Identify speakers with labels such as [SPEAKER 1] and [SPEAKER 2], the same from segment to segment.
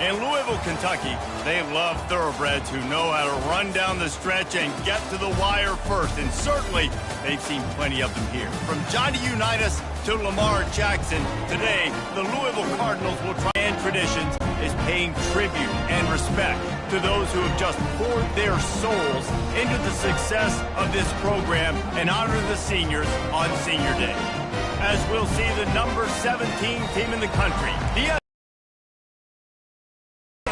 [SPEAKER 1] In Louisville, Kentucky, they love thoroughbreds who know how to run down the stretch and get to the wire first. And certainly, they've seen plenty of them here. From Johnny Unitas to Lamar Jackson, today, the Louisville Cardinals will try and traditions is paying tribute and respect to those who have just poured their souls into the success of this program and honor the seniors on Senior Day. As we'll see the number 17 team in the country, the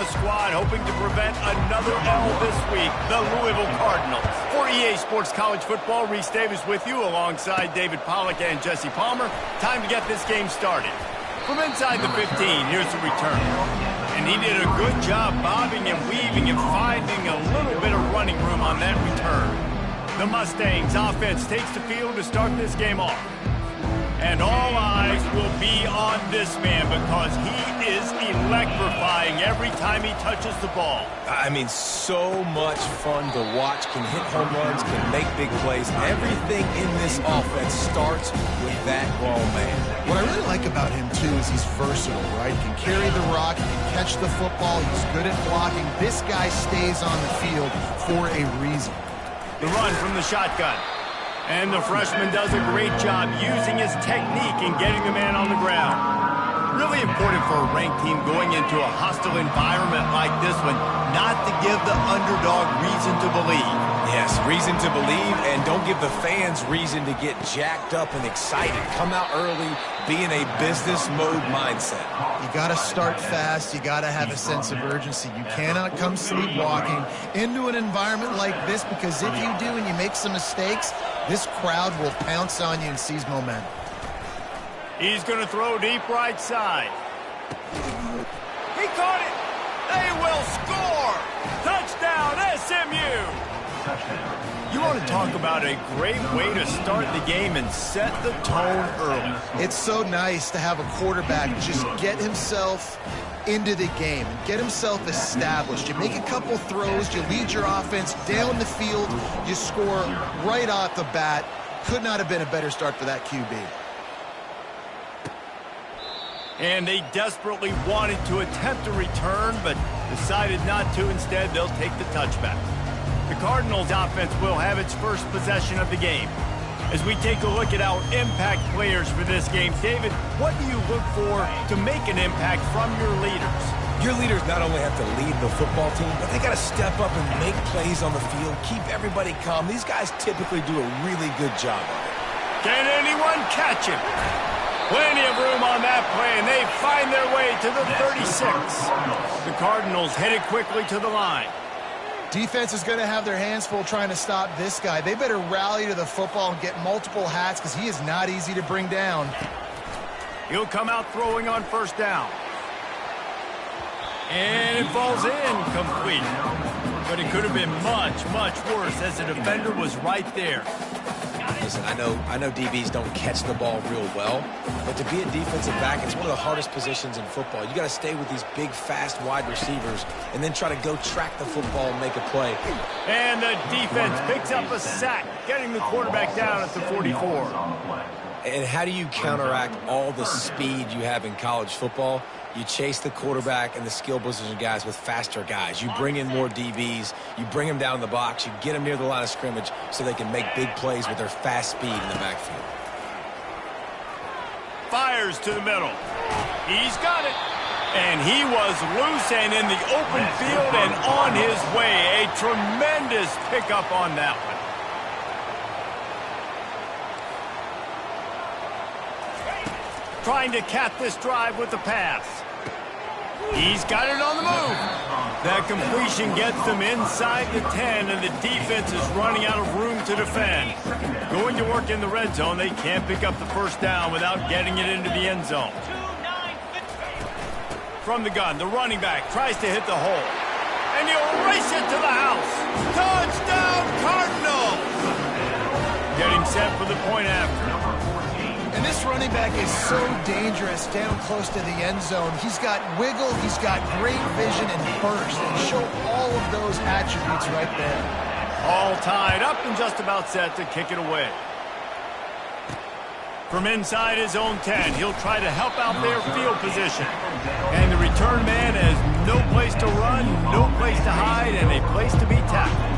[SPEAKER 1] squad hoping to prevent another L this week, the Louisville Cardinals. For EA Sports College Football, Reese Davis with you alongside David Pollack and Jesse Palmer. Time to get this game started. From inside the 15, here's the return. And he did a good job bobbing and weaving and finding a little bit of running room on that return. The Mustangs offense takes the field to start this game off. And all eyes will be on this man because he is electrifying every time he touches the ball.
[SPEAKER 2] I mean, so much fun to watch. Can hit home runs, can make big plays. Everything in this offense starts with that grown man.
[SPEAKER 3] What I really like about him, too, is he's versatile, right? He can carry the rock, he can catch the football, he's good at blocking. This guy stays on the field for a reason.
[SPEAKER 1] The run from the shotgun. And the freshman does a great job using his technique and getting the man on the ground. Really important for a ranked team going into a hostile environment like this one, not to give the underdog reason to believe.
[SPEAKER 2] Yes, reason to believe, and don't give the fans reason to get jacked up and excited. Come out early, be in a business mode mindset.
[SPEAKER 3] You got to start fast. You got to have a sense of urgency. You cannot come sleepwalking into an environment like this, because if you do and you make some mistakes, this crowd will pounce on you and seize momentum.
[SPEAKER 1] He's going to throw deep right side. He caught it. They will score. Touchdown, SMU. You want to talk about a great way to start the game and set the tone early.
[SPEAKER 3] It's so nice to have a quarterback just get himself into the game and get himself established. You make a couple throws, you lead your offense down the field, you score right off the bat. Could not have been a better start for that QB.
[SPEAKER 1] And they desperately wanted to attempt a return, but decided not to. Instead, they'll take the touchback. The Cardinals offense will have its first possession of the game. As we take a look at our impact players for this game, David, what do you look for to make an impact from your leaders?
[SPEAKER 2] Your leaders not only have to lead the football team, but they got to step up and make plays on the field, keep everybody calm. These guys typically do a really good job of it.
[SPEAKER 1] Can anyone catch him? Plenty of room on that play, and they find their way to the 36. The Cardinals headed quickly to the line.
[SPEAKER 3] Defense is going to have their hands full trying to stop this guy. They better rally to the football and get multiple hats, because he is not easy to bring down.
[SPEAKER 1] He'll come out throwing on first down. And it falls incomplete. But it could have been much, much worse as the defender was right there.
[SPEAKER 2] Listen, I know DBs don't catch the ball real well, but to be a defensive back, it's one of the hardest positions in football. You got to stay with these big, fast, wide receivers and then try to go track the football and make a play.
[SPEAKER 1] And the defense picks up a sack, getting the quarterback down at the 44.
[SPEAKER 2] And how do you counteract all the speed you have in college football? You chase the quarterback and the skill position guys with faster guys. You bring in more DBs. You bring them down in the box. You get them near the line of scrimmage so they can make big plays with their fast speed in the backfield.
[SPEAKER 1] Fires to the middle. He's got it. And he was loose and in the open field and on his way. A tremendous pickup on that one. Trying to cap this drive with the pass. He's got it on the move. That completion gets them inside the 10, and the defense is running out of room to defend. Going to work in the red zone, they can't pick up the first down without getting it into the end zone. From the gun, the running back tries to hit the hole. And he'll race it to the house. Touchdown, Cardinals! Getting set for the point after.
[SPEAKER 3] And this running back is so dangerous down close to the end zone. He's got wiggle, he's got great vision and burst, and show all of those attributes right there.
[SPEAKER 1] All tied up and just about set to kick it away. From inside his own 10, he'll try to help out their field position. And the return man has no place to run, no place to hide, and a place to be tackled.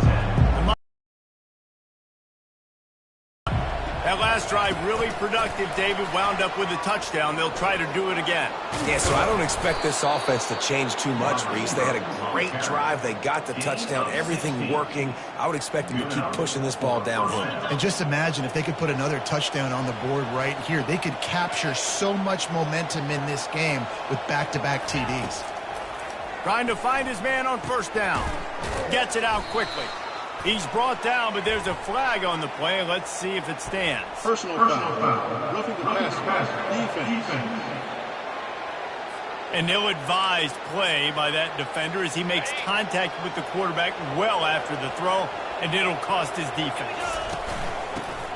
[SPEAKER 1] That last drive really productive. David wound up with a touchdown. They'll try to do it again.
[SPEAKER 2] Yeah, so I don't expect this offense to change too much, Reese. They had a great drive. They got the touchdown, everything working. I would expect them to keep pushing this ball downhill.
[SPEAKER 3] And just imagine if they could put another touchdown on the board right here. They could capture so much momentum in this game with back-to-back TDs.
[SPEAKER 1] Trying to find his man on first down. Gets it out quickly. He's brought down, but there's a flag on the play. Let's see if it stands.
[SPEAKER 4] Personal foul. Roughing the pass. Defense.
[SPEAKER 1] An ill-advised play by that defender as he makes contact with the quarterback well after the throw, and it'll cost his defense.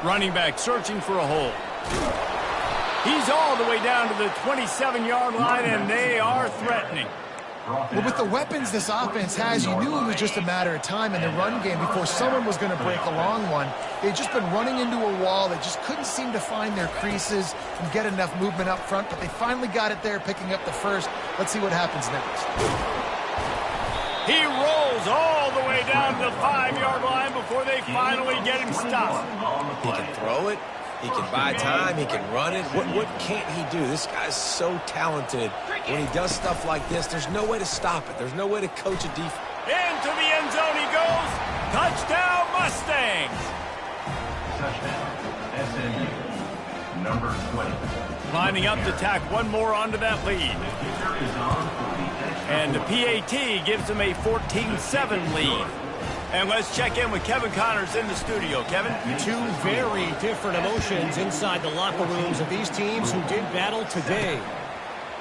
[SPEAKER 1] Running back searching for a hole. He's all the way down to the 27-yard line, and they are threatening.
[SPEAKER 3] Well, with the weapons this offense has, you knew it was just a matter of time in the run game before someone was going to break a long one. They'd just been running into a wall. They just couldn't seem to find their creases and get enough movement up front, but they finally got it there, picking up the first. Let's see what happens next.
[SPEAKER 1] He rolls all the way down to the 5-yard line before they finally get him stopped.
[SPEAKER 2] He can throw it. He can buy time. He can run it. What can't he do? This guy's so talented. When he does stuff like this, there's no way to stop it. There's no way to coach a defense.
[SPEAKER 1] Into the end zone he goes. Touchdown, Mustangs.
[SPEAKER 5] Touchdown, SMU, number 20.
[SPEAKER 1] Lining up to tack one more onto that lead. And the PAT gives them a 14-7 lead. And let's check in with Kevin Connors in the studio. Kevin?
[SPEAKER 6] Two very different emotions inside the locker rooms of these teams who did battle today.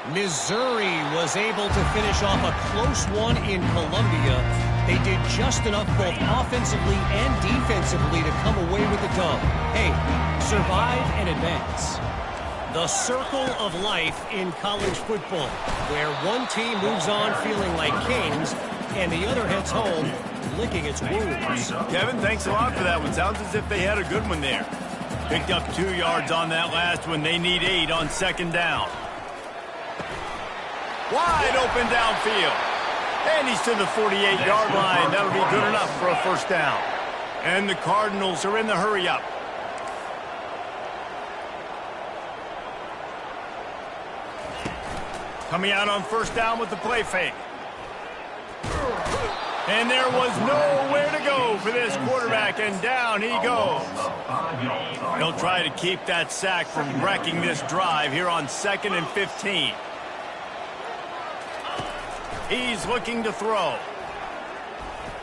[SPEAKER 6] Missouri was able to finish off a close one in Columbia. They did just enough both offensively and defensively to come away with the dub. Hey, survive and advance. The circle of life in college football, where one team moves on feeling like kings and the other heads home licking its wounds.
[SPEAKER 1] Kevin, thanks a lot for that one. Sounds as if they had a good one there. Picked up 2 yards on that last one. They need 8 on second down. Wide open downfield. And he's to the 48-yard line. That'll be good enough for a first down. And the Cardinals are in the hurry-up. Coming out on first down with the play fake. And there was nowhere to go for this quarterback, and down he goes. He'll try to keep that sack from wrecking this drive here on 2nd and 15. He's looking to throw.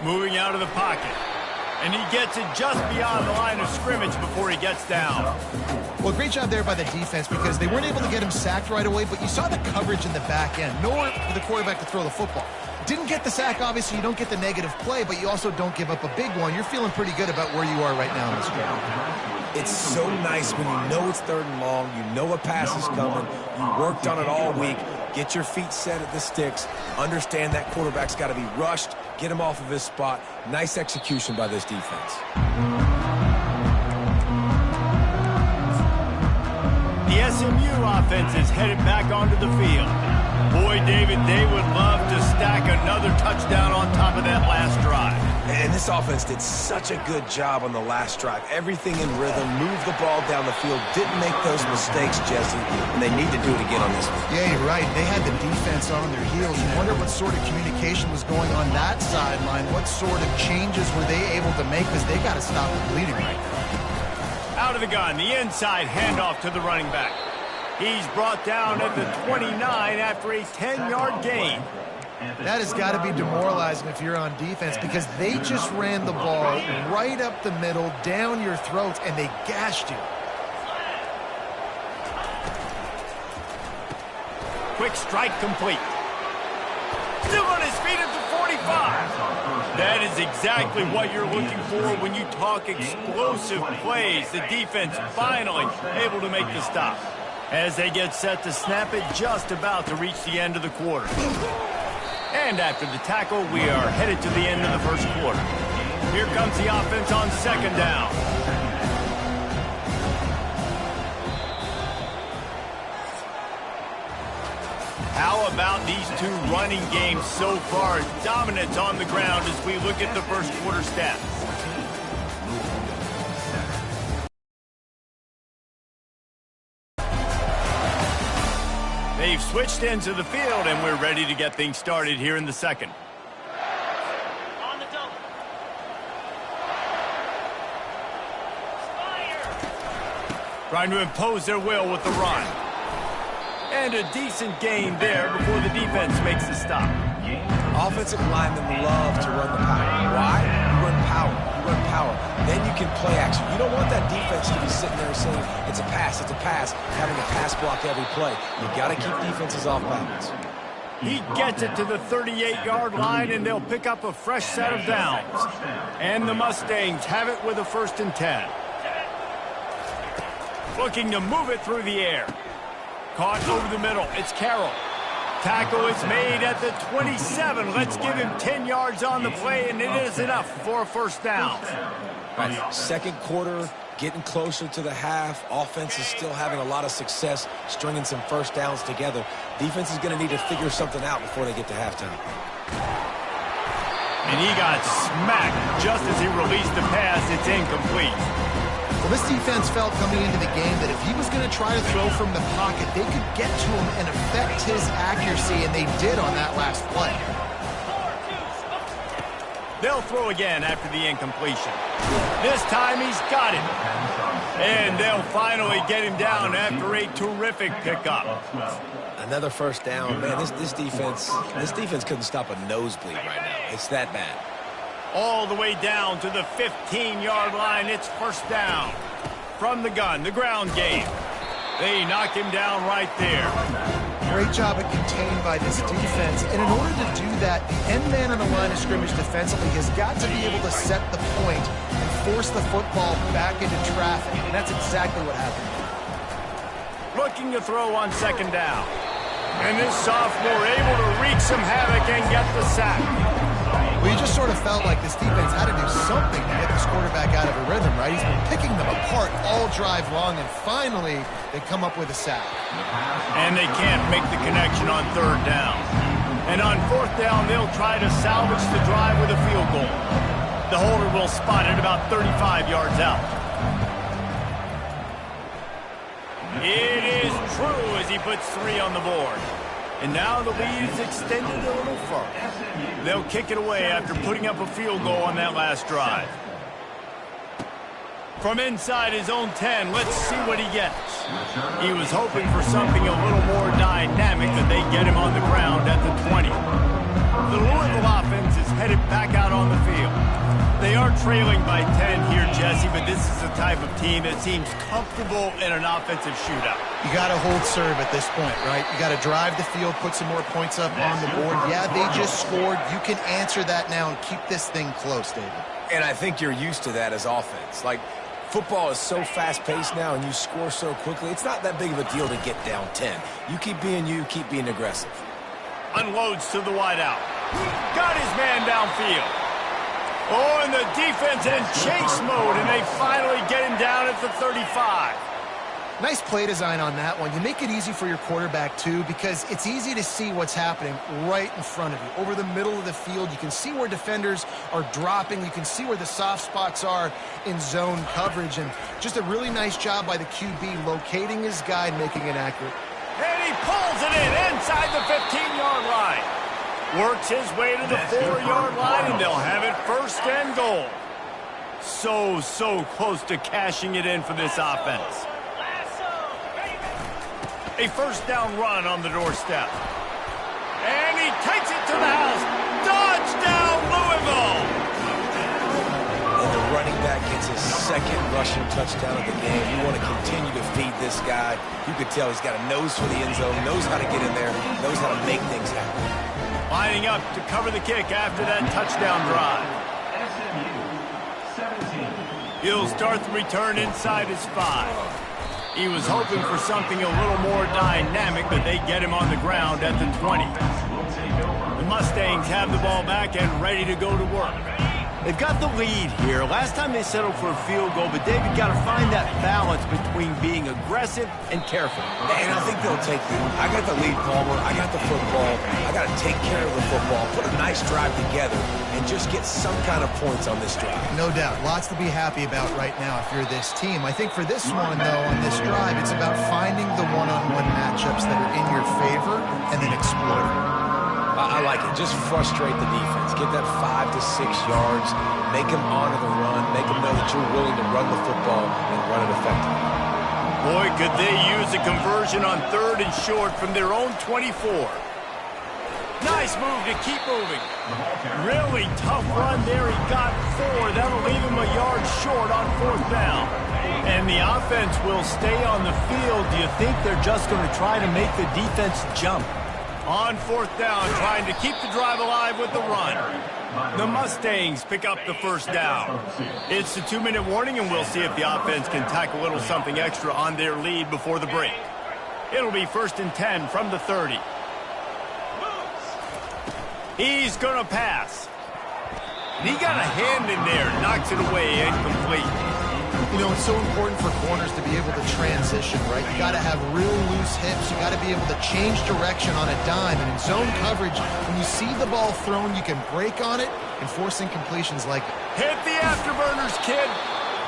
[SPEAKER 1] Moving out of the pocket. And he gets it just beyond the line of scrimmage before he gets down.
[SPEAKER 3] Well, great job there by the defense because they weren't able to get him sacked right away, but you saw the coverage in the back end. Nowhere for the quarterback to throw the football. Didn't get the sack, obviously. You don't get the negative play, but you also don't give up a big one. You're feeling pretty good about where you are right now in this game.
[SPEAKER 2] It's so nice when you know it's 3rd and long, you know a pass is coming, you worked on it all week, get your feet set at the sticks, understand that quarterback's got to be rushed, get him off of his spot. Nice execution by this defense.
[SPEAKER 1] The SMU offense is headed back onto the field. Boy, David, they would love to stack another touchdown on top of that last drive.
[SPEAKER 2] And this offense did such a good job on the last drive. Everything in rhythm, moved the ball down the field, didn't make those mistakes, Jesse, and they need to do it again on this one.
[SPEAKER 3] Yeah, you're right. They had the defense on their heels. You wonder what sort of communication was going on that sideline. What sort of changes were they able to make because they got to stop the bleeding right now.
[SPEAKER 1] Out of the gun, the inside handoff to the running back. He's brought down at the 29 after a 10-yard gain.
[SPEAKER 3] That has got to be demoralizing if you're on defense because they just ran the ball right up the middle, down your throats, and they gashed you.
[SPEAKER 1] Quick strike complete. Still on his feet at the 45. That is exactly what you're looking for when you talk explosive plays. The defense finally able to make the stop. As they get set to snap it, just about to reach the end of the quarter. And after the tackle, we are headed to the end of the first quarter. Here comes the offense on second down. How about these two running games so far? Dominance on the ground as we look at the first quarter stats. They've switched ends of the field, and we're ready to get things started here in the second.
[SPEAKER 6] On the double.
[SPEAKER 1] Trying to impose their will with the run. And a decent gain there before the defense makes the stop.
[SPEAKER 2] Offensive linemen love to run the power. Why? You run power. You run power. Then you can play action. You don't want that defense to be sitting there saying, it's a pass, having a pass block every play. You got to keep defenses off balance.
[SPEAKER 1] He gets it to the 38-yard line, and they'll pick up a fresh set of downs. And the Mustangs have it with a 1st and 10. Looking to move it through the air. Caught over the middle. It's Carroll. Tackle is made at the 27. Let's give him 10 yards on the play, and it is enough for a 1st down.
[SPEAKER 2] Right. Second quarter, getting closer to the half. Offense is still having a lot of success stringing some 1st downs together. Defense is going to need to figure something out before they get to halftime.
[SPEAKER 1] And he got smacked just as he released the pass. It's incomplete.
[SPEAKER 3] Well, this defense felt coming into the game that if he was going to try to throw from the pocket, they could get to him and affect his accuracy, and they did on that last play.
[SPEAKER 1] They'll throw again after the incompletion. This time he's got it. And they'll finally get him down after a terrific pickup.
[SPEAKER 2] Another 1st down. Man, this defense couldn't stop a nosebleed right now. It's that bad.
[SPEAKER 1] All the way down to the 15-yard line. It's 1st down. From the gun, the ground game. They knock him down right there.
[SPEAKER 3] Great job at contained by this defense. And in order to do that, the end man on the line of scrimmage defensively has got to be able to set the point and force the football back into traffic. And that's exactly what happened.
[SPEAKER 1] Looking to throw on 2nd down. And this sophomore able to wreak some havoc and get the sack.
[SPEAKER 3] Well, you just sort of felt like this defense had to do something to get this quarterback out of a rhythm, right? He's been picking them apart all drive long, and finally they come up with a sack.
[SPEAKER 1] And they can't make the connection on 3rd down. And on 4th down, they'll try to salvage the drive with a field goal. The holder will spot it about 35 yards out. It is true as he puts 3 on the board. And now the lead is extended a little further. They'll kick it away after putting up a field goal on that last drive. From inside his own 10, let's see what he gets. He was hoping for something a little more dynamic, but they get him on the ground at the 20. The Louisville offense is headed back out on the field. They are trailing by 10 here, Jesse, but this is the type of team that seems comfortable in an offensive shootout.
[SPEAKER 3] You got to hold serve at this point, right? You got to drive the field, put some more points up on the board. Yeah, they just scored. You can answer that now and keep this thing close, David.
[SPEAKER 2] And I think you're used to that as offense. Like, football is so fast-paced now and you score so quickly, it's not that big of a deal to get down 10. You, keep being aggressive.
[SPEAKER 1] Unloads to the wideout. Got his man downfield. Oh, and the defense in chase mode, and they finally get him down at the 35.
[SPEAKER 3] Nice play design on that one. You make it easy for your quarterback, too, because it's easy to see what's happening right in front of you. Over the middle of the field, you can see where defenders are dropping. You can see where the soft spots are in zone coverage. And just a really nice job by the QB locating his guy and making it accurate.
[SPEAKER 1] And he pulls it in inside the 15-yard line. Works his way to the 4-yard line, and they'll have it 1st and goal. So close to cashing it in for this offense. A 1st down run on the doorstep. And he takes it to the house. Touchdown, Louisville!
[SPEAKER 2] And the running back gets his 2nd rushing touchdown of the game. You want to continue to feed this guy. You could tell he's got a nose for the end zone, knows how to get in there, knows how to make things happen.
[SPEAKER 1] Lining up to cover the kick after that touchdown drive. He'll start the return inside his 5. He was hoping for something a little more dynamic, but they get him on the ground at the 20. The Mustangs have the ball back and ready to go to work. They've got the lead here. Last time they settled for a field goal, but David got to find that balance between being aggressive and careful.
[SPEAKER 2] And I think they'll take the I got the lead, Palmer. I got the football. I got to take care of the football, put a nice drive together, and just get some kind of points on this drive.
[SPEAKER 3] No doubt. Lots to be happy about right now if you're this team. I think for this one, though, on this drive, it's about finding the one-on-one matchups that are in your favor and then exploiting.
[SPEAKER 2] I like it. Just frustrate the defense. Get that 5 to 6 yards. Make them honor the run. Make them know that you're willing to run the football and run it effectively.
[SPEAKER 1] Boy, could they use a conversion on 3rd and short from their own 24. Nice move to keep moving. Really tough run there. He got 4. That'll leave him a yard short on 4th down. And the offense will stay on the field. Do you think they're just going to try to make the defense jump? On 4th down, trying to keep the drive alive with the run. The Mustangs pick up the 1st down. It's the 2-minute warning, and we'll see if the offense can tack a little something extra on their lead before the break. It'll be 1st and 10 from the 30. He's going to pass. He got a hand in there, knocks it away, incomplete.
[SPEAKER 3] You know, it's so important for corners to be able to transition, right? You got to have real loose hips. You got to be able to change direction on a dime. And in zone coverage, when you see the ball thrown, you can break on it and force incompletions like it.
[SPEAKER 1] Hit the afterburners, kid.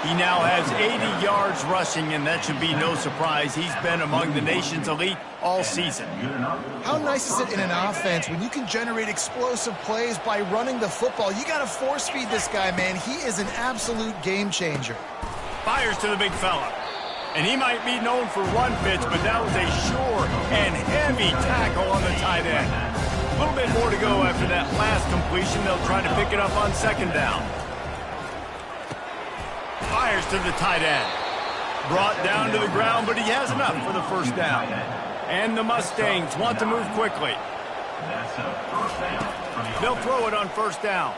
[SPEAKER 1] He now has 80 yards rushing, and that should be no surprise. He's been among the nation's elite all season.
[SPEAKER 3] How nice is it in an offense when you can generate explosive plays by running the football? You got to force feed this guy, man. He is an absolute game changer.
[SPEAKER 1] Fires to the big fella. And he might be known for run fits, but that was a sure and heavy tackle on the tight end. A little bit more to go after that last completion. They'll try to pick it up on 2nd down. Fires to the tight end. Brought down to the ground, but he has enough for the 1st down. And the Mustangs want to move quickly. They'll throw it on 1st down.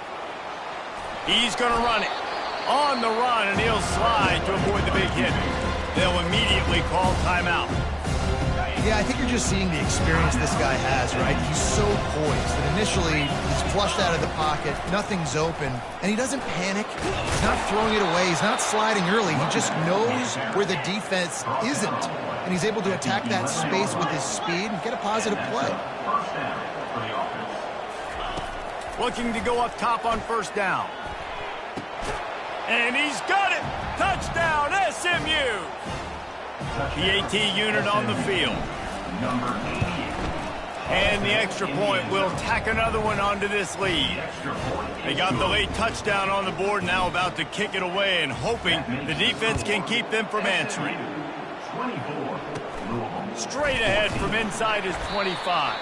[SPEAKER 1] He's going to run it. On the run, and he'll slide to avoid the big hit. They'll immediately call timeout.
[SPEAKER 3] Yeah, I think you're just seeing the experience this guy has, right? He's so poised. And initially, he's flushed out of the pocket. Nothing's open. And he doesn't panic. He's not throwing it away. He's not sliding early. He just knows where the defense isn't. And he's able to attack that space with his speed and get a positive play.
[SPEAKER 1] Looking to go up top on 1st down. And he's got it! Touchdown, SMU! The AT unit on the field. And the extra point will tack another one onto this lead. They got the late touchdown on the board, now about to kick it away and hoping the defense can keep them from answering. Straight ahead from inside his 25.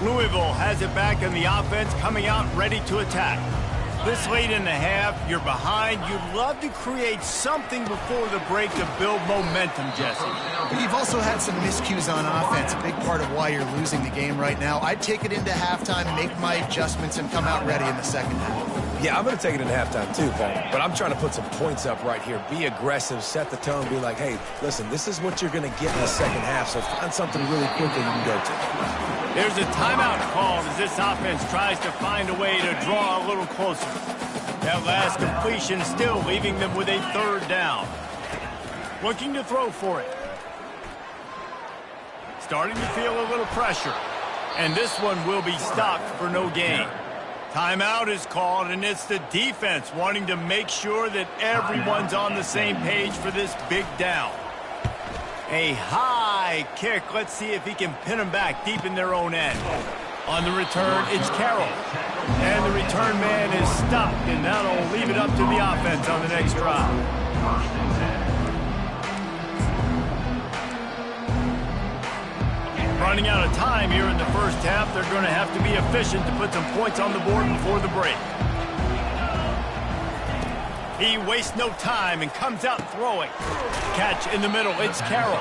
[SPEAKER 1] Louisville has it back, and the offense coming out ready to attack. This late in the half, you're behind. You'd love to create something before the break to build momentum, Jesse.
[SPEAKER 3] But you've also had some miscues on offense, a big part of why you're losing the game right now. I'd take it into halftime, make my adjustments, and come out ready in the 2nd half.
[SPEAKER 2] Yeah, I'm going to take it into halftime too, Paul. But I'm trying to put some points up right here. Be aggressive, set the tone, be like, hey, listen, this is what you're going to get in the 2nd half, so find something really quickly you can go to.
[SPEAKER 1] There's a timeout called as this offense tries to find a way to draw a little closer. That last completion still leaving them with a 3rd down. Looking to throw for it. Starting to feel a little pressure. And this one will be stopped for no gain. Timeout is called, and it's the defense wanting to make sure that everyone's on the same page for this big down. A high kick. Let's see if he can pin them back deep in their own end. On the return, it's Carroll. And the return man is stopped, and that'll leave it up to the offense on the next drive. Running out of time here in the 1st half. They're going to have to be efficient to put some points on the board before the break. He wastes no time and comes out throwing. Catch in the middle. It's Carroll.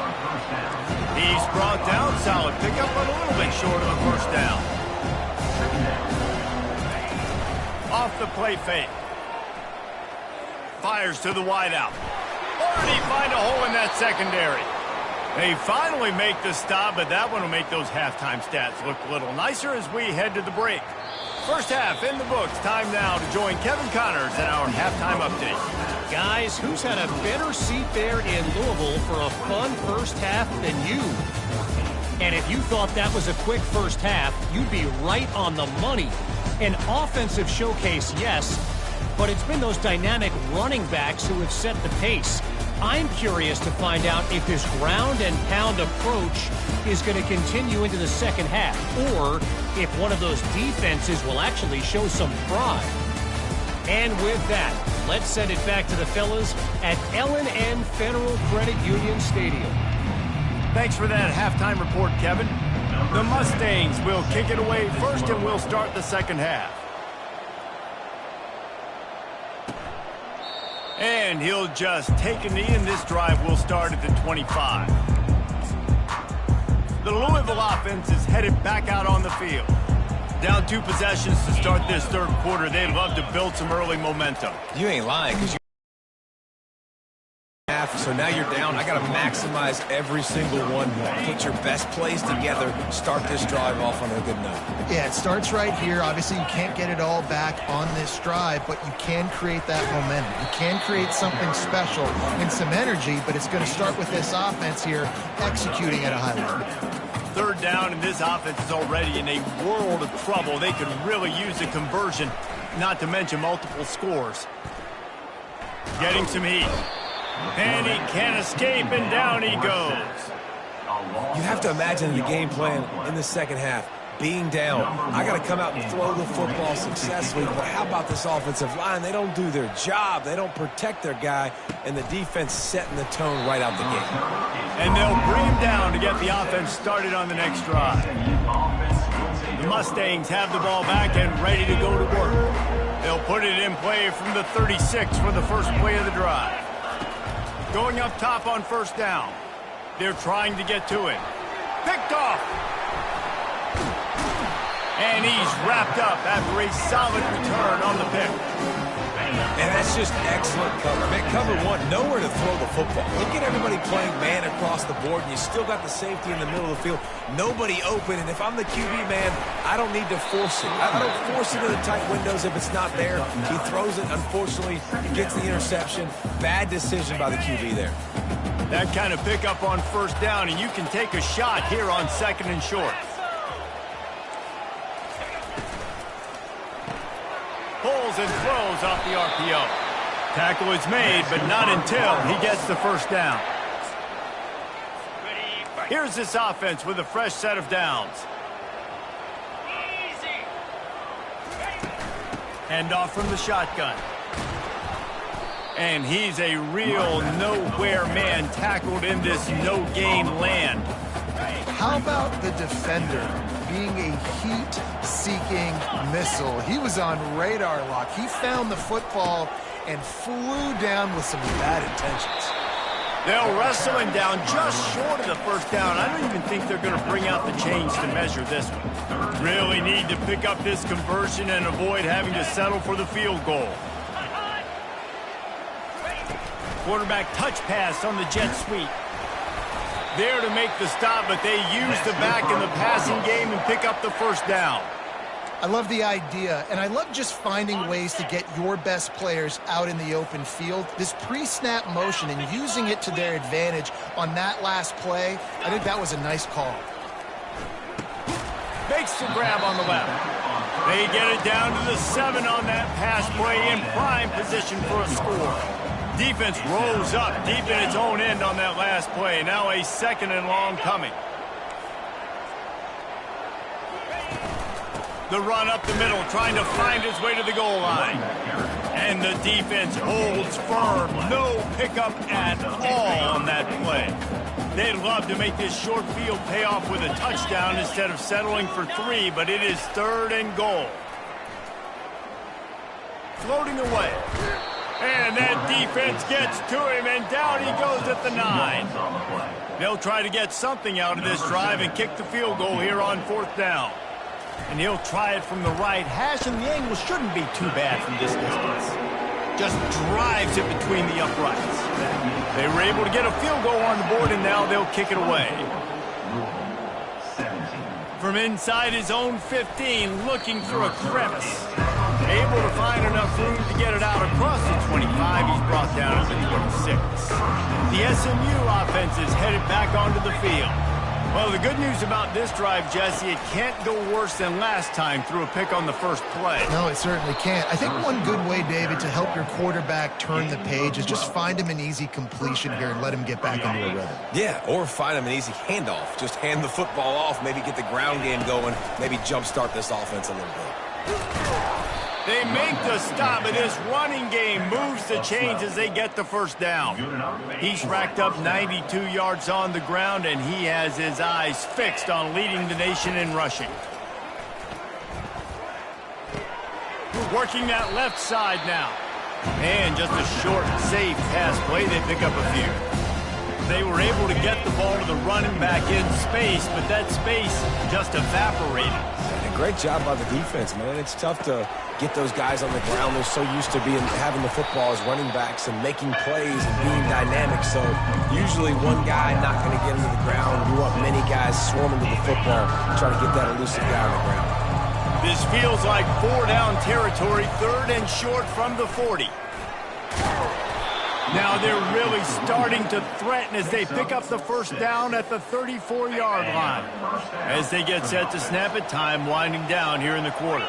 [SPEAKER 1] He's brought down. Solid pickup, but a little bit short of the 1st down. Off the play fake. Fires to the wideout. Or did he find a hole in that secondary? They finally make the stop, but that one will make those halftime stats look a little nicer as we head to the break. First half in the books. Time now to join Kevin Connors in our halftime update.
[SPEAKER 6] Guys, who's had a better seat there in Louisville for a fun first half than you? And if you thought that was a quick first half, you'd be right on the money. An offensive showcase, yes, but it's been those dynamic running backs who have set the pace. I'm curious to find out if this ground and pound approach is going to continue into the second half, or if one of those defenses will actually show some pride. And with that, let's send it back to the fellas at L&N Federal Credit Union Stadium.
[SPEAKER 1] Thanks for that halftime report, Kevin. The Mustangs will kick it away first, and we'll start the second half. And he'll just take a knee, and this drive will start at the 25. The Louisville offense is headed back out on the field. Down 2 possessions to start this third quarter. They'd love to build some early momentum.
[SPEAKER 2] You ain't lying, because so now you're down. I got to maximize every single one. Put your best plays together. Start this drive off on a good note.
[SPEAKER 3] Yeah, it starts right here. Obviously, you can't get it all back on this drive, but you can create that momentum. You can create something special and some energy, but it's going to start with this offense here executing at a high level.
[SPEAKER 1] Third down, and this offense is already in a world of trouble. They could really use a conversion, not to mention multiple scores. Getting some heat. And he can't escape, and down he goes.
[SPEAKER 2] You have to imagine the game plan in the second half. Being down, I got to come out and throw the football successfully. But how about this offensive line? They don't do their job. They don't protect their guy, and the defense setting the tone right out the gate.
[SPEAKER 1] And they'll bring him down to get the offense started on the next drive. The Mustangs have the ball back and ready to go to work. They'll put it in play from the 36 for the first play of the drive. Going up top on first down. They're trying to get to it. Picked off. And he's wrapped up after a solid return on the pick.
[SPEAKER 2] And that's just excellent cover. Man, cover one, nowhere to throw the football. Look at everybody playing man across the board, and you still got the safety in the middle of the field. Nobody open, and if I'm the QB, man, I don't need to force it. I don't force it in the tight windows if it's not there. He throws it, unfortunately, he gets the interception. Bad decision by the QB there.
[SPEAKER 1] That kind of pickup on first down, and you can take a shot here on second and short. Pulls and throws off the RPO. Tackle is made, but not until he gets the first down. Here's this offense with a fresh set of downs. Hand off from the shotgun. And he's a real nowhere man tackled in this no-game land.
[SPEAKER 3] How about the defender being a heat-seeking missile? He was on radar lock. He found the football and flew down with some bad intentions.
[SPEAKER 1] They'll wrestle him down just short of the first down. I don't even think they're going to bring out the chains to measure this one. Really need to pick up this conversion and avoid having to settle for the field goal. Quarterback touch pass on the jet sweep. There to make the stop, but they use the back in the passing game and pick up the first down.
[SPEAKER 3] I love the idea, and I love just finding ways to get your best players out in the open field. This pre-snap motion and using it to their advantage on that last play, I think that was a nice call.
[SPEAKER 1] Makes the grab on the left. They get it down to the 7 on that pass play in prime position for a score. Defense rolls up deep in its own end on that last play. Now a second and long coming. The run up the middle, trying to find his way to the goal line. And the defense holds firm. No pickup at all on that play. They'd love to make this short field pay off with a touchdown instead of settling for 3, but it is 3rd and goal. Floating away. And that defense gets to him, and down he goes at the 9. They'll try to get something out of this drive and kick the field goal here on 4th down. And he'll try it from the right hash, and the angle shouldn't be too bad from this distance. just drives it between the uprights. They were able to get a field goal on the board, and now they'll kick it away. From inside his own 15, looking for a crevice. Able to find enough room to get it out across the 25. He's brought down at the 26. The SMU offense is headed back onto the field. Well, the good news about this drive, Jesse, it can't go worse than last time through a pick on the first play.
[SPEAKER 3] No, it certainly can't. I think one good way, David, to help your quarterback turn the page is just find him an easy completion here and let him get back into a rhythm.
[SPEAKER 2] Yeah, or find him an easy handoff. Just hand the football off, maybe get the ground game going, maybe jumpstart this offense a little bit.
[SPEAKER 1] They make the stop, and this running game moves the chains as they get the first down. He's racked up 92 yards on the ground, and he has his eyes fixed on leading the nation in rushing. Working that left side now. And just a short, safe pass play. They pick up a few. They were able to get the ball to the running back in space, but that space just evaporated.
[SPEAKER 2] Great job by the defense, man. It's tough to get those guys on the ground. They're so used to having the football as running backs and making plays and being dynamic. So usually one guy not going to get him to the ground. You want many guys swarming to the football, trying to get that elusive guy on the ground.
[SPEAKER 1] This feels like 4-down territory, 3rd and short from the 40. Now they're really starting to threaten as they pick up the first down at the 34-yard line. As they get set to snap it, time winding down here in the quarter.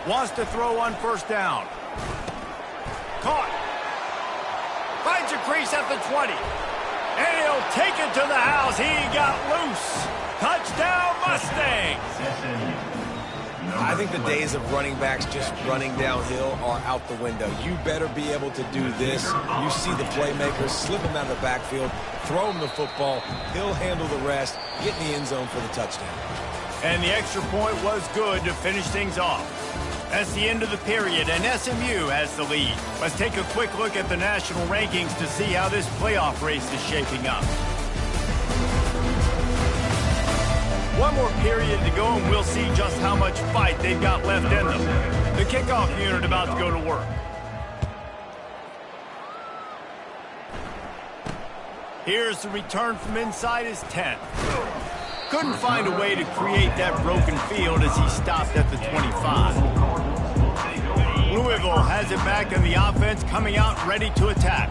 [SPEAKER 1] Wants to throw on first down. Caught. Finds a crease at the 20. And he'll take it to the house. He got loose. Touchdown Mustangs.
[SPEAKER 2] I think the days of running backs just running downhill are out the window. You better be able to do this. You see the playmakers, slip him out of the backfield, throw him the football, he'll handle the rest, get in the end zone for the touchdown.
[SPEAKER 1] And the extra point was good to finish things off. That's the end of the period, and SMU has the lead. Let's take a quick look at the national rankings to see how this playoff race is shaping up. One more period to go, and we'll see just how much fight they've got left in them. The kickoff unit about to go to work. Here's the return from inside his 10. Couldn't find a way to create that broken field as he stopped at the 25. Louisville has it back in the offense, coming out ready to attack.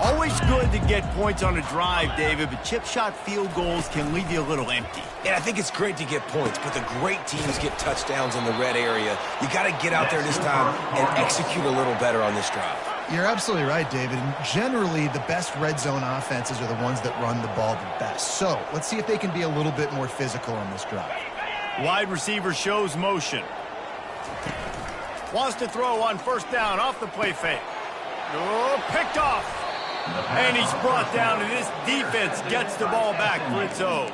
[SPEAKER 1] Always good to get points on a drive, David, but chip shot field goals can leave you a little empty.
[SPEAKER 2] Yeah, I think it's great to get points, but the great teams get touchdowns in the red area. You got to get out there this time and execute a little better on this drive.
[SPEAKER 3] You're absolutely right, David. And generally, the best red zone offenses are the ones that run the ball the best. So let's see if they can be a little bit more physical on this drive.
[SPEAKER 1] Wide receiver shows motion. Wants to throw on first down off the play fake. Oh, picked off. And he's brought down, and this defense gets the ball back for its own.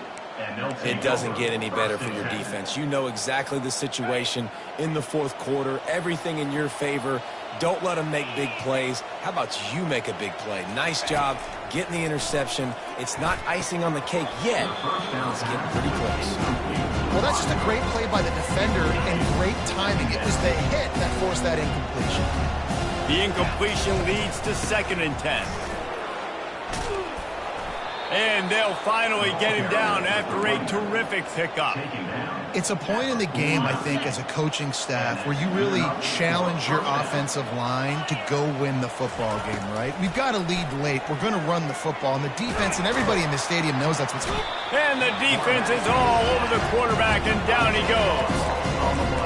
[SPEAKER 2] It doesn't get any better for your defense. You know exactly the situation in the fourth quarter, everything in your favor. Don't let them make big plays. How about you make a big play? Nice job getting the interception. It's not icing on the cake yet. It's getting pretty close.
[SPEAKER 3] Well, that's just a great play by the defender and great timing. It was the hit that forced that incompletion.
[SPEAKER 1] The incompletion leads to 2nd and 10. And they'll finally get him down after a terrific pickup.
[SPEAKER 3] It's a point in the game, I think, as a coaching staff where you really challenge your offensive line to go win the football game, right? We've got to lead late. We're going to run the football. And the defense and everybody in the stadium knows that's what's happening.
[SPEAKER 1] And the defense is all over the quarterback, and down he goes.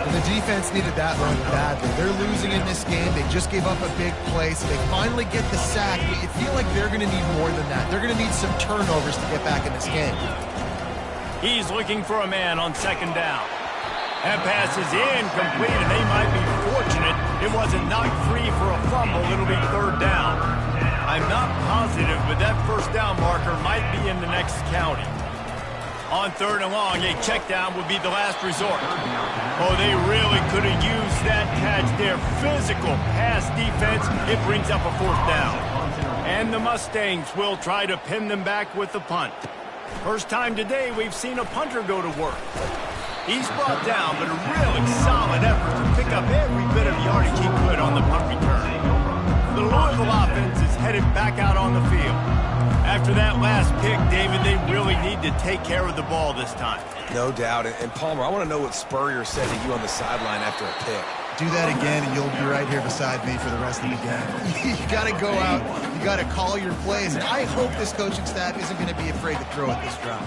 [SPEAKER 3] The defense needed that run badly. They're losing in this game. They just gave up a big play, so they finally get the sack. But you feel like they're going to need more than that. They're going to need some turnovers to get back in this game.
[SPEAKER 1] He's looking for a man on 2nd down. That pass is incomplete, and they might be fortunate it wasn't knocked free for a fumble. It'll be 3rd down. I'm not positive, but that first down marker might be in the next county. On 3rd and long, a check down would be the last resort. Oh, they really could have used that catch there. Physical pass defense. It brings up a 4th down. And the Mustangs will try to pin them back with the punt. First time today we've seen a punter go to work. He's brought down, but a really solid effort to pick up every bit of yardage he could on the punt return. back out on the field. After that last pick, David, they really need to take care of the ball this time.
[SPEAKER 2] No doubt. And Palmer, I want to know what Spurrier said to you on the sideline after a pick.
[SPEAKER 3] Do that again, and you'll be right here beside me for the rest of the game. You got to go out. You got to call your plays. And I hope this coaching staff isn't going to be afraid to throw at this drive.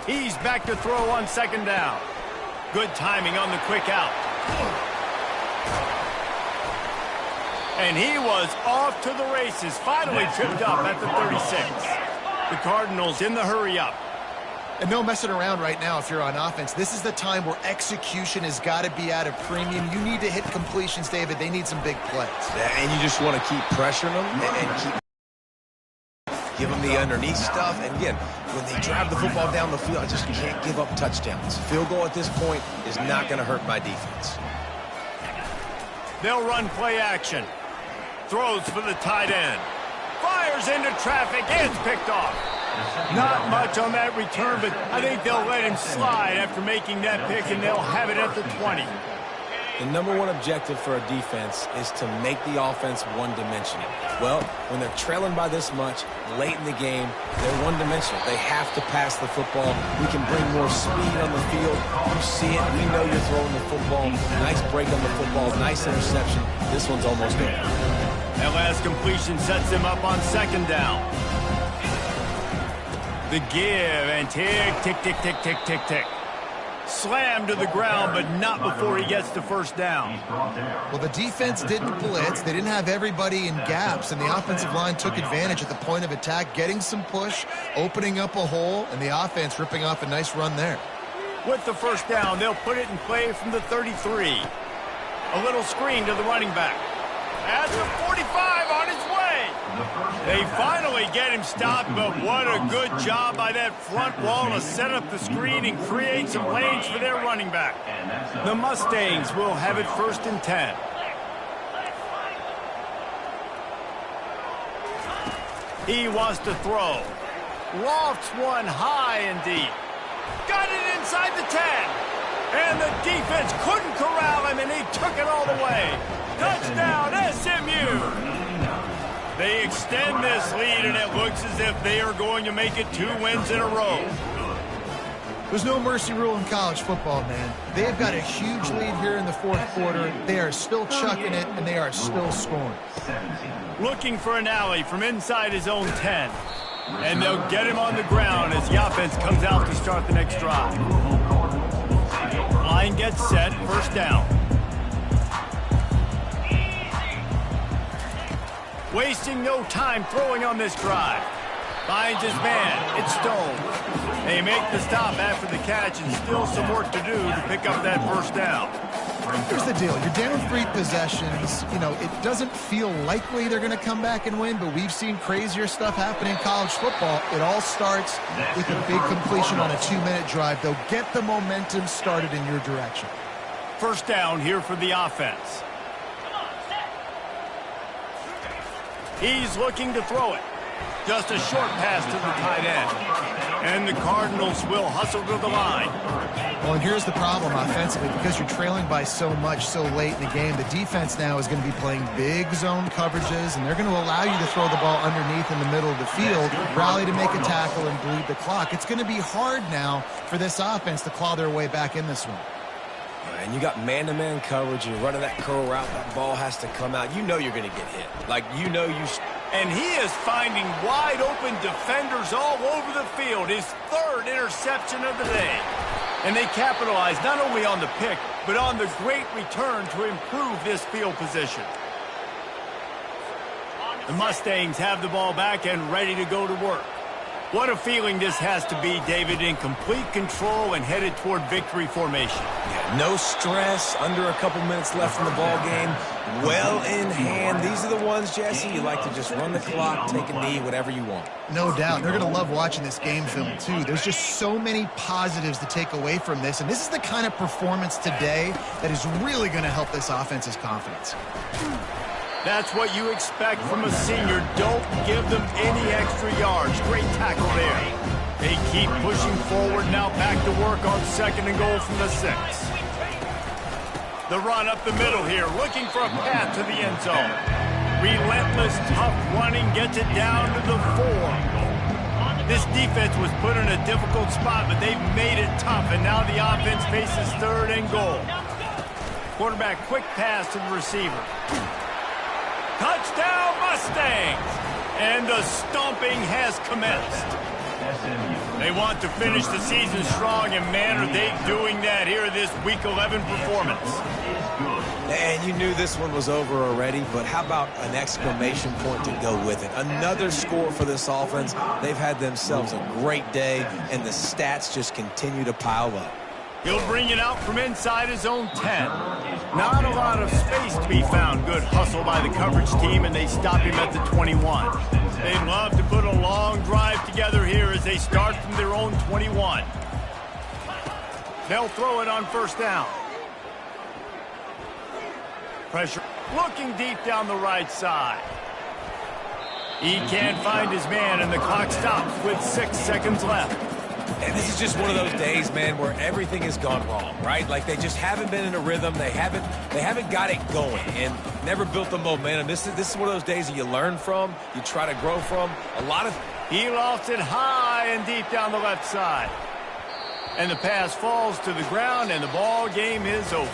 [SPEAKER 1] He's back to throw on second down. Good timing on the quick out. And he was off to the races. Finally tripped up at the 36. The Cardinals in the hurry up.
[SPEAKER 3] And no messing around right now if you're on offense. This is the time where execution has got to be at a premium. You need to hit completions, David. They need some big plays.
[SPEAKER 2] Yeah, and you just want to keep pressuring them and give them the underneath stuff. And again, when they drive the football down the field, I just can't give up touchdowns. Field goal at this point is not going to hurt my defense.
[SPEAKER 1] They'll run play action. Throws for the tight end. Fires into traffic. It's picked off. Not much on that return, but I think they'll let him slide after making that pick, and they'll have it at the 20.
[SPEAKER 2] The number one objective for a defense is to make the offense one-dimensional. Well, when they're trailing by this much, late in the game, they're one-dimensional. They have to pass the football. We can bring more speed on the field. You see it. We know you're throwing the football. Nice break on the football. Nice interception. This one's almost over.
[SPEAKER 1] That last completion sets him up on second down. The give and tick, tick, tick, tick, tick, tick, tick. Slammed to the ground, but not before he gets the first down.
[SPEAKER 3] Well, the defense didn't blitz. They didn't have everybody in gaps, and the offensive line took advantage at the point of attack, getting some push, opening up a hole, and the offense ripping off a nice run there.
[SPEAKER 1] With the first down, they'll put it in play from the 33. A little screen to the running back. At the 45 on his way. They finally get him stopped, but what a good job by that front wall to set up the screen and create some lanes for their running back. The Mustangs will have it 1st and 10. He wants to throw. Lofts one high and deep. Got it inside the 10. And the defense couldn't corral him, and he took it all the way. Touchdown, SMU! They extend this lead, and it looks as if they are going to make it 2 wins in a row.
[SPEAKER 3] There's no mercy rule in college football, man. They've got a huge lead here in the 4th quarter. They are still chucking it, and they are still scoring.
[SPEAKER 1] Looking for an alley from inside his own 10. And they'll get him on the ground as the offense comes out to start the next drive. Line gets set, 1st down. Wasting no time throwing on this drive. Finds his man. It's Stone. They make the stop after the catch, and still some work to do to pick up that 1st down.
[SPEAKER 3] Here's the deal. You're down 3 possessions. You know, it doesn't feel likely they're going to come back and win, but we've seen crazier stuff happen in college football. It all starts with a big completion on a 2-minute drive. They'll get the momentum started in your direction.
[SPEAKER 1] 1st down here for the offense. He's looking to throw it. Just a short pass to the tight end. And the Cardinals will hustle to the line.
[SPEAKER 3] Well, and here's the problem offensively. Because you're trailing by so much so late in the game, the defense now is going to be playing big zone coverages, and they're going to allow you to throw the ball underneath in the middle of the field, rally to make a tackle, and bleed the clock. It's going to be hard now for this offense to claw their way back in this one.
[SPEAKER 2] And you got man-to-man coverage. You're running that curl route. That ball has to come out. You know you're going to get hit. Like, you know you...
[SPEAKER 1] And he is finding wide-open defenders all over the field. His 3rd interception of the day. And they capitalize not only on the pick, but on the great return to improve this field position. The Mustangs have the ball back and ready to go to work. What a feeling this has to be, David, in complete control and headed toward victory formation.
[SPEAKER 2] Yeah, no stress, under a couple minutes left in the ball game, well in hand. These are the ones, Jesse, you like to just run the clock, take a knee, whatever you want.
[SPEAKER 3] No doubt. They're going to love watching this game film, too. There's just so many positives to take away from this, and this is the kind of performance today that is really going to help this offense's confidence.
[SPEAKER 1] That's what you expect from a senior. Don't give them any extra yards. Great tackle there. They keep pushing forward, now back to work on 2nd and goal from the 6. The run up the middle here, looking for a path to the end zone. Relentless, tough running gets it down to the 4. This defense was put in a difficult spot, but they've made it tough, and now the offense faces 3rd and goal. Quarterback quick pass to the receiver. Touchdown Mustangs! And the stomping has commenced. They want to finish the season strong, and man, are they doing that here in this Week 11 performance.
[SPEAKER 2] And you knew this one was over already, but how about an exclamation point to go with it? Another score for this offense. They've had themselves a great day, and the stats just continue to pile up.
[SPEAKER 1] He'll bring it out from inside his own 10. Not a lot of space to be found. Good hustle by the coverage team, and they stop him at the 21. They'd love to put a long drive together here as they start from their own 21. They'll throw it on 1st down. Pressure looking deep down the right side. He can't find his man, and the clock stops with 6 seconds left.
[SPEAKER 2] And this is just one of those days, man, where everything has gone wrong, right? Like they just haven't been in a rhythm. They haven't got it going and never built the momentum. This is one of those days that you learn from, you try to grow from.
[SPEAKER 1] He lost it high and deep down the left side. And the pass falls to the ground, and the ball game is over.